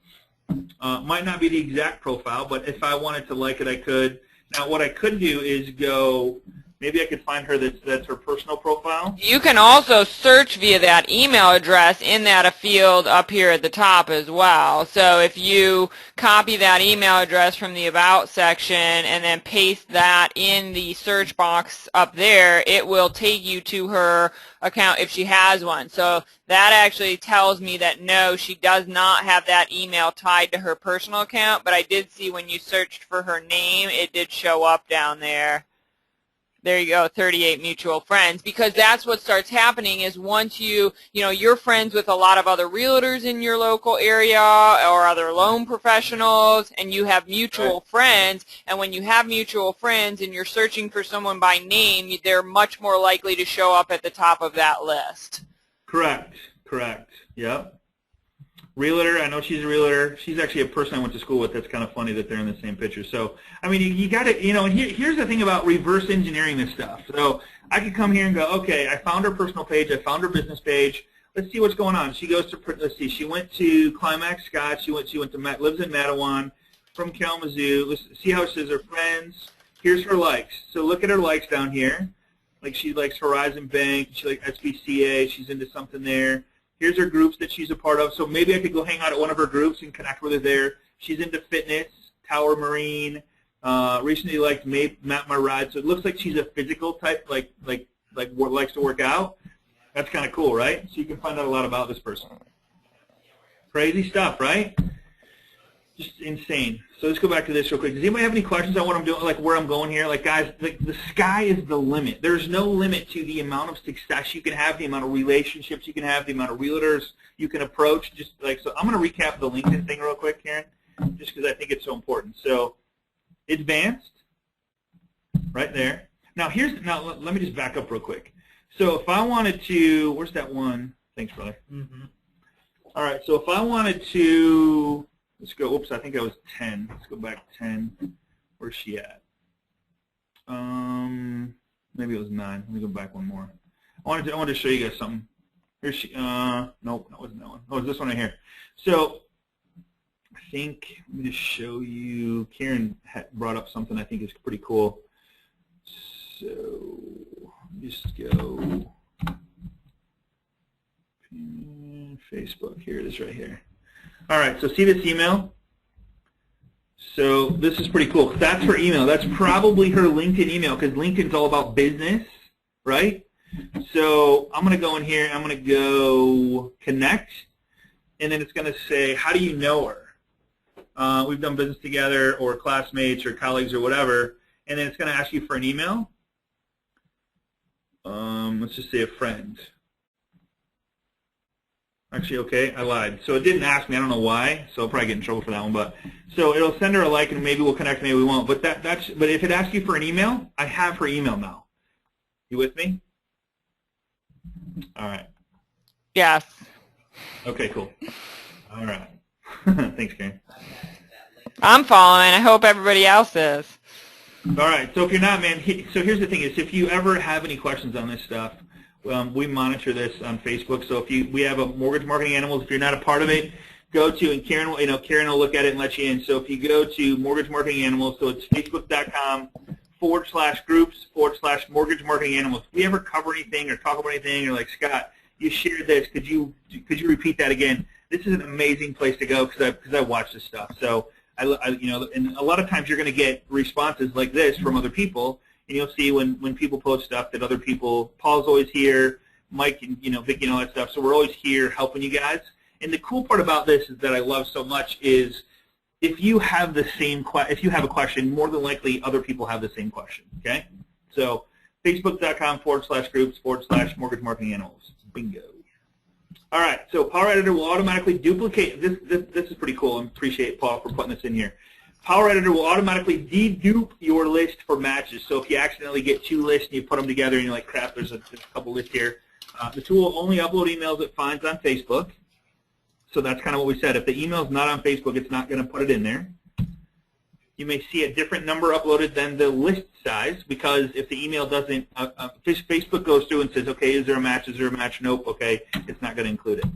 Might not be the exact profile, but if I wanted to like it, I could. Now, what I could do is go, maybe I could find her that's her personal profile. You can also search via that email address in that field up here at the top as well. So if you copy that email address from the About section and then paste that in the search box up there, it will take you to her account if she has one. So that actually tells me that no, she does not have that email tied to her personal account, but I did see when you searched for her name, it did show up down there. There you go, 38 mutual friends, because that's what starts happening is once you're friends with a lot of other realtors in your local area or other loan professionals, and you have mutual friends, and when you have mutual friends and you're searching for someone by name, they're much more likely to show up at the top of that list. Correct. Yep. Realtor, I know she's a realtor. She's actually a person I went to school with. That's kind of funny that they're in the same picture. So, I mean, you got to, and here's the thing about reverse engineering this stuff. So I could come here and go, okay, I found her personal page. I found her business page. Let's see what's going on. She goes to, let's see, she went to Climax Scott. She went to, lives in Mattawan, from Kalamazoo. Let's see how it says her friends. Here's her likes. So look at her likes down here. Like she likes Horizon Bank. She likes SBCA. She's into something there. Here's her groups that she's a part of. So maybe I could go hang out at one of her groups and connect with her there. She's into fitness, Tower Marine. Recently liked Map My Ride. So it looks like she's a physical type, like likes to work out. That's kind of cool, right? So you can find out a lot about this person. Crazy stuff, right? Just insane. So let's go back to this real quick. Does anybody have any questions on what I'm doing, like where I'm going here? Like, guys, the sky is the limit. There's no limit to the amount of success you can have, the amount of relationships you can have, the amount of realtors you can approach. Just like, so I'm going to recap the LinkedIn thing real quick, Karen, just because I think it's so important. So advanced, right there. Now let me just back up real quick. So if I wanted to, where's that one? Thanks, brother. All right, so if I wanted to, let's go, oops, I think I was 10. Let's go back 10. Where's she at? Maybe it was 9. Let me go back one more. I wanted to show you guys something. Here's she, nope, that wasn't that one. Oh, it's this one right here. So I think, let me just show you, Karen brought up something I think is pretty cool. So just go Facebook. Here it is right here. All right, so see this email? So this is pretty cool. That's her email. That's probably her LinkedIn email because LinkedIn's all about business, right? So I'm going to go in here. I'm going to go connect, and then it's going to say, how do you know her? We've done business together or classmates or colleagues or whatever, and then it's going to ask you for an email. Let's just say a friend. Actually, okay, I lied. So it didn't ask me. I don't know why. So I'll probably get in trouble for that one. But so it'll send her a like, and maybe we'll connect, maybe we won't. But but if it asks you for an email, I have her email now. You with me? All right. Yes. Okay, cool. All right. Thanks, Karen. I'm following. I hope everybody else is. All right. So if you're not, man, so here's the thing: is if you ever have any questions on this stuff. We monitor this on Facebook, so if we have a Mortgage Marketing Animals. If you're not a part of it, go to, and Karen will look at it and let you in. So if you go to Mortgage Marketing Animals, so it's facebook.com/groups/Mortgage Marketing Animals. If we ever cover anything or talk about anything, or like, Scott, you shared this, could you repeat that again? This is an amazing place to go because I watch this stuff. So and a lot of times you're going to get responses like this from other people. And you'll see when people post stuff that other people, Paul's always here, Mike and Vicky and all that stuff. So we're always here helping you guys. And the cool part about this is that I love so much is if you have a question, more than likely other people have the same question. Okay. So facebook.com/groups/Mortgage Marketing Animals. Bingo. All right. So Power Editor will automatically duplicate this. This is pretty cool. I appreciate Paul for putting this in here. Power Editor will automatically dedupe your list for matches. So if you accidentally get 2 lists and you put them together and you're like, crap, there's a couple lists here, the tool will only upload emails it finds on Facebook. So that's kind of what we said. If the email is not on Facebook, it's not going to put it in there. You may see a different number uploaded than the list size because if the email doesn't, Facebook goes through and says, okay, is there a match? Is there a match? Nope. Okay, it's not going to include it.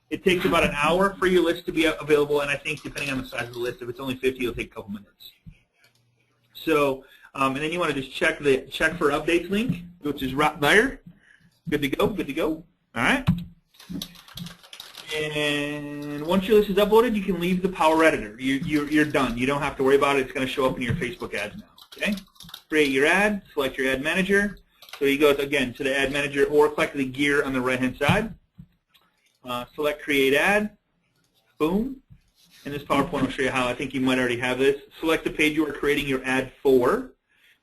It takes about an hour for your list to be available, and I think depending on the size of the list, if it's only 50, it'll take a couple minutes. So, and then you want to just check for updates link, which is right there. Good to go. Good to go. All right. And once your list is uploaded, you can leave the Power Editor. You're done. You don't have to worry about it. It's going to show up in your Facebook ads now. Okay. Create your ad. Select your ad manager. So you go again to the ad manager, or click the gear on the right-hand side. Select Create Ad, boom. In this PowerPoint, I'll show you how. I think you might already have this. Select the page you are creating your ad for.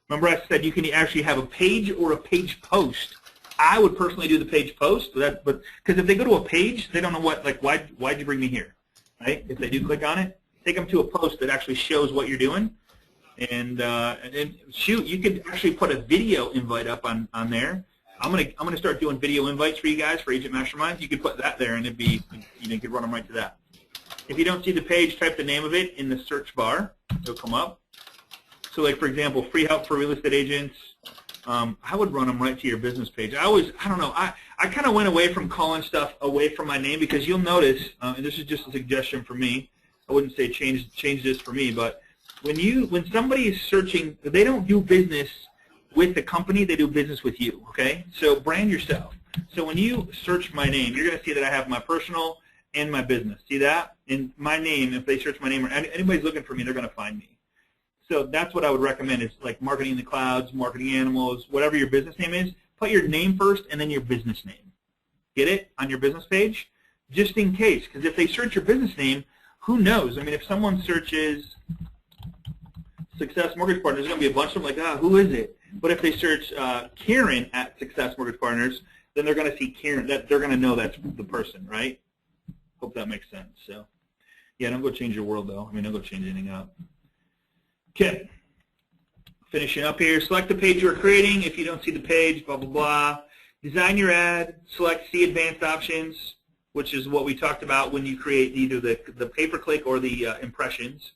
Remember I said you can actually have a page or a page post. I would personally do the page post, but because if they go to a page, they don't know why'd you bring me here, right? If they do click on it, take them to a post that actually shows what you're doing. And shoot, you could actually put a video invite up on there. I'm gonna start doing video invites for you guys for Agent Masterminds. You could put that there, and it'd be you could run them right to that. If you don't see the page, type the name of it in the search bar. It'll come up. So, like for example, free help for real estate agents. I would run them right to your business page. I don't know. I kind of went away from calling stuff away from my name because you'll notice, and this is just a suggestion for me. I wouldn't say change this for me, but when somebody is searching, they don't do business with the company, they do business with you, okay? So brand yourself. So when you search my name, you're going to see that I have my personal and my business. See that? In my name, if they search my name or anybody's looking for me, they're going to find me. So that's what I would recommend is like Marketing in the Clouds, Marketing Animals, whatever your business name is, put your name first and then your business name. Get it? On your business page? Just in case, because if they search your business name, who knows? I mean, if someone searches Success Mortgage Partners, there's going to be a bunch of them like, who is it? But if they search Karen at Success Mortgage Partners, then they're going to see Karen. That they're going to know that's the person, right? Hope that makes sense. So, yeah, don't go change your world, though. I mean, don't go change anything up. Okay. Finishing up here. Select the page you are creating. If you don't see the page, blah, blah, blah. Design your ad. Select See Advanced Options, which is what we talked about when you create either the pay-per-click or the impressions.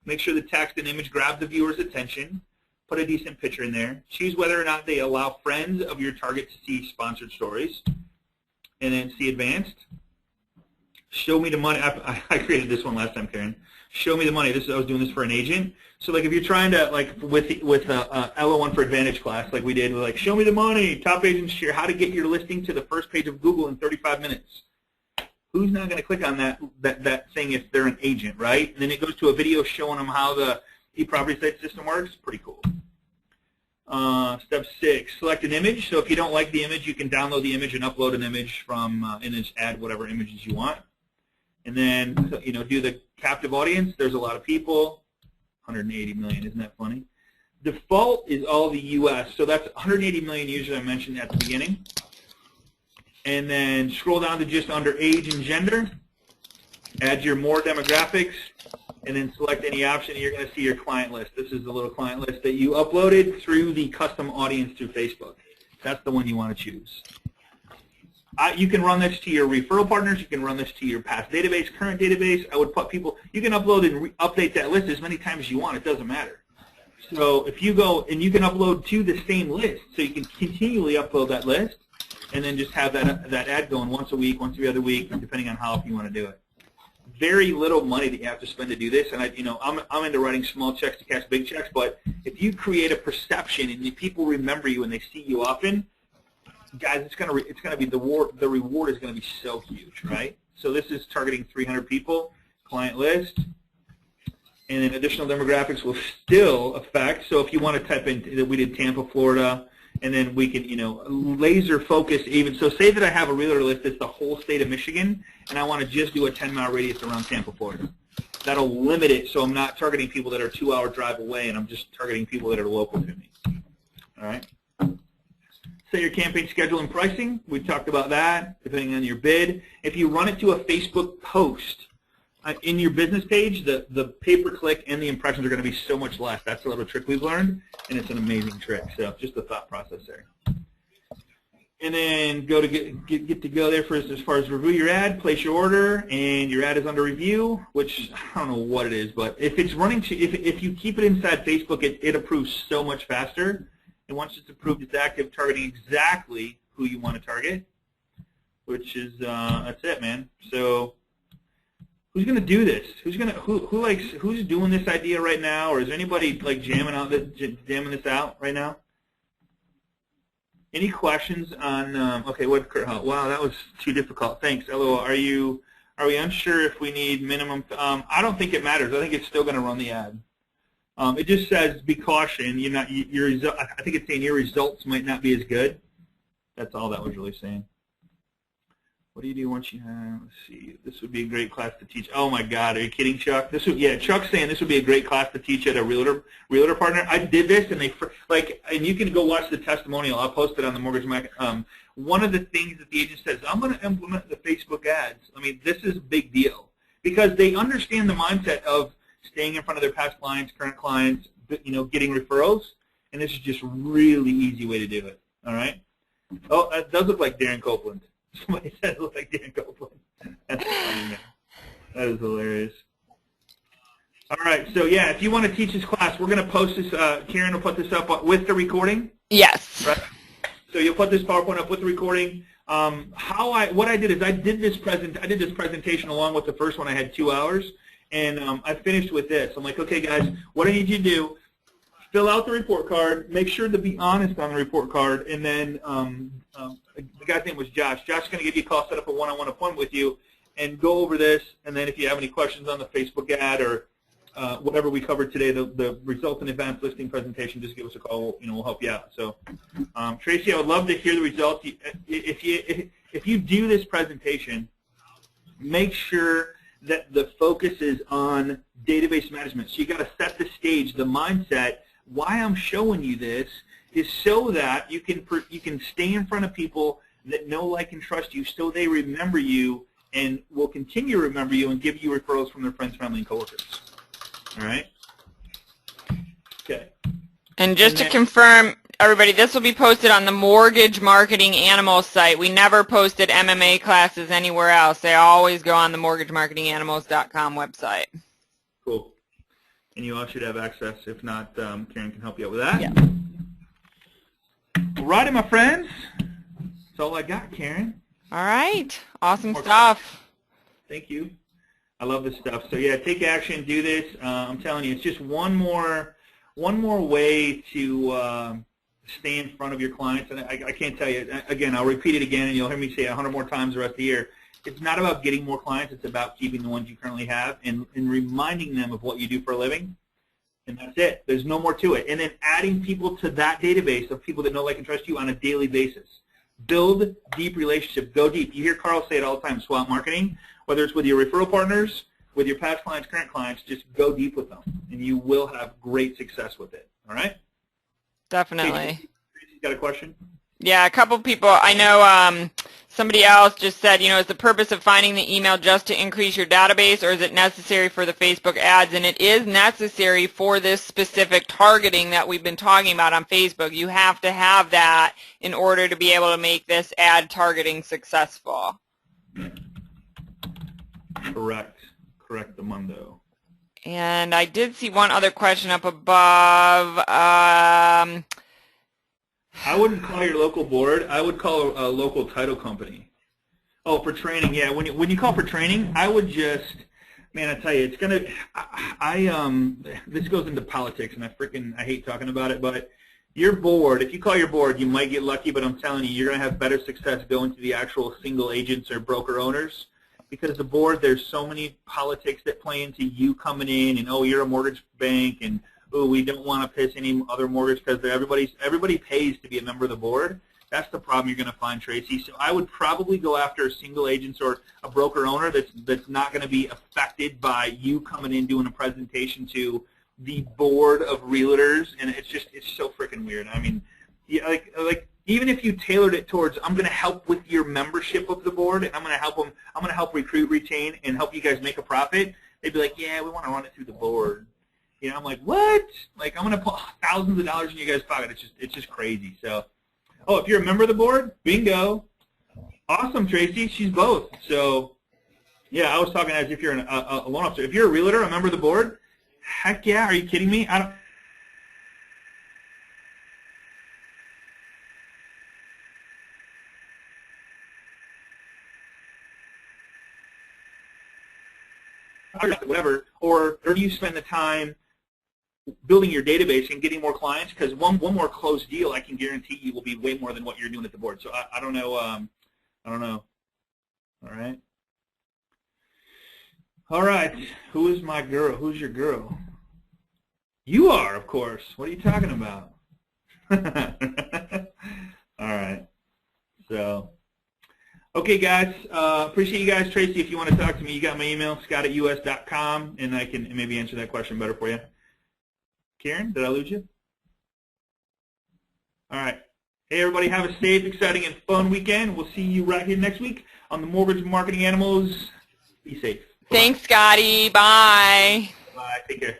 Make sure the text and image grab the viewer's attention. Put a decent picture in there. Choose whether or not they allow friends of your target to see sponsored stories. And then See Advanced. Show me the money. I created this one last time, Karen. Show me the money. I was doing this for an agent. So like if you're trying to, like with LO1 for Advantage class, like we did, we're like, show me the money. Top agents share how to get your listing to the first page of Google in 35 minutes. Who's not going to click on that thing if they're an agent, right? And then it goes to a video showing them how the e-property site system works. Pretty cool. Step 6, select an image. So if you don't like the image, you can download the image and upload an image from and just add whatever images you want. And then do the captive audience. There's a lot of people. 180 million. Isn't that funny? Default is all the U.S. So that's 180 million users I mentioned at the beginning. And then scroll down to just under age and gender. Add your more demographics, and then select any option. And you're going to see your client list. This is the little client list that you uploaded through the custom audience through Facebook. That's the one you want to choose. You can run this to your referral partners. You can run this to your past database, current database. I would put people. You can upload and update that list as many times as you want. It doesn't matter. So if you go and you can upload to the same list, so you can continually upload that list. And then just have that ad going once a week, once every other week, depending on how you want to do it. Very little money that you have to spend to do this, and I'm into writing small checks to cash big checks. But if you create a perception and if people remember you and they see you often, guys, it's gonna be the reward is gonna be so huge, right? So this is targeting 300 people, client list, and then additional demographics will still affect. So if you want to type in that we did Tampa, Florida. And then we can, laser focus even. So say that I have a realtor list that's the whole state of Michigan, and I want to just do a 10-mile radius around Tampa, Florida. That'll limit it so I'm not targeting people that are 2-hour drive away, and I'm just targeting people that are local to me. All right? Set your campaign schedule and pricing. We talked about that, depending on your bid. If you run it to a Facebook post, in your business page, the pay-per-click and the impressions are going to be so much less. That's a little trick we've learned, and it's an amazing trick. So just the thought process there. And then go to get to go there for as far as review your ad, place your order, and your ad is under review, which I don't know what it is, but if it's running to, if you keep it inside Facebook, it approves so much faster. And once it's approved, it's active, targeting exactly who you want to target, which is that's it, man. So. Who's going to do this? Who's doing this idea right now, or is anybody like jamming this out right now? Any questions on? Okay, wow, that was too difficult. Thanks, LOL. Are we unsure if we need minimum? I don't think it matters. I think it's still going to run the ad. It just says be caution. I think it's saying your results might not be as good. That's all that was really saying. What do you do once you have, let's see, this would be a great class to teach. Oh my God, are you kidding, Chuck? Chuck's saying this would be a great class to teach at a realtor partner. I did this, and and you can go watch the testimonial. I'll post it on the Mortgage Mac. One of the things that the agent says, I'm going to implement the Facebook ads. I mean, this is a big deal because they understand the mindset of staying in front of their past clients, current clients, getting referrals, and this is just a really easy way to do it. All right. Oh, that does look like Darren Copeland. Somebody said it looked like Dan Copeland. That's funny, man. That is hilarious. All right, so yeah, if you want to teach this class, we're going to post this. Karen will put this up with the recording. Yes. Right. So you'll put this PowerPoint up with the recording. What I did is I did this presentation along with the first one. I had 2 hours, and I finished with this. I'm like, okay, guys, what I need you to do. Fill out the report card. Make sure to be honest on the report card, and then the guy's name was Josh. Josh is going to give you a call, set up a one-on-one appointment with you, and go over this. And then if you have any questions on the Facebook ad or whatever we covered today, the results and advanced listing presentation, just give us a call. We'll help you out. So, Tracy, I would love to hear the results. If you do this presentation, make sure that the focus is on database management. So you got to set the stage, the mindset. Why I'm showing you this is so that you can stay in front of people that know, like, and trust you, so they remember you and will continue to remember you and give you referrals from their friends, family, and coworkers. All right? Okay. And just to confirm, everybody, this will be posted on the Mortgage Marketing Animals site. We never posted MMA classes anywhere else. They always go on the mortgagemarketinganimals.com website. Cool. And you all should have access. If not, Karen can help you out with that. Yeah. All righty, my friends. That's all I got, Karen. All right. Awesome stuff. Thank you. I love this stuff. So, yeah, take action. Do this. I'm telling you, it's just one more way to stay in front of your clients. And I can't tell you, again, I'll repeat it again, and you'll hear me say it 100 more times the rest of the year. It's not about getting more clients. It's about keeping the ones you currently have and reminding them of what you do for a living. And that's it. There's no more to it. And then adding people to that database of people that know, like, and trust you on a daily basis. Build deep relationships. Go deep. You hear Carl say it all the time, SWOT marketing, whether it's with your referral partners, with your past clients, current clients, just go deep with them, and you will have great success with it. All right? Definitely. Tracy's got a question? Yeah, a couple people. I know somebody else just said, is the purpose of finding the email just to increase your database, or is it necessary for the Facebook ads? And it is necessary for this specific targeting that we've been talking about on Facebook. You have to have that in order to be able to make this ad targeting successful. Correct. Correct, the Mundo. And I did see one other question up above. I wouldn't call your local board. I would call a local title company. Oh, for training, yeah. When you call for training, I would just, man, I tell you, it's gonna. This goes into politics, and I hate talking about it. But your board, if you call your board, you might get lucky. But I'm telling you, you're gonna have better success going to the actual single agents or broker owners, because the board, there's so many politics that play into you coming in, and oh, you're a mortgage bank, and oh, we don't want to piss any other mortgage because everybody pays to be a member of the board. That's the problem you're going to find, Tracy. So I would probably go after single agents or a broker owner that's not going to be affected by you coming in doing a presentation to the board of realtors, and it's so freaking weird. I mean, yeah, like even if you tailored it towards, I'm going to help with your membership of the board, and I'm going to help recruit, retain, and help you guys make a profit. They'd be like, yeah, we want to run it through the board. I'm like, what? Like, I'm going to put thousands of dollars in you guys' pocket. It's just crazy. So, oh, if you're a member of the board, bingo. Awesome, Tracy. She's both. So, yeah, I was talking as if you're a loan officer. If you're a realtor, a member of the board, heck yeah. Are you kidding me? I don't. Whatever. Or you spend the time building your database and getting more clients, because one more closed deal, I can guarantee you, will be way more than what you're doing at the board. So I don't know. I don't know. All right. All right. Who is my girl? Who's your girl? You are, of course. What are you talking about? All right. So, okay, guys. Appreciate you guys. Tracy, if you want to talk to me, you got my email, scott@us.com, and I can maybe answer that question better for you. Karen, did I lose you? All right. Hey, everybody, have a safe, exciting, and fun weekend. We'll see you right here next week on the Mortgage Marketing Animals. Be safe. Thanks, Scotty. Bye. Bye. Take care.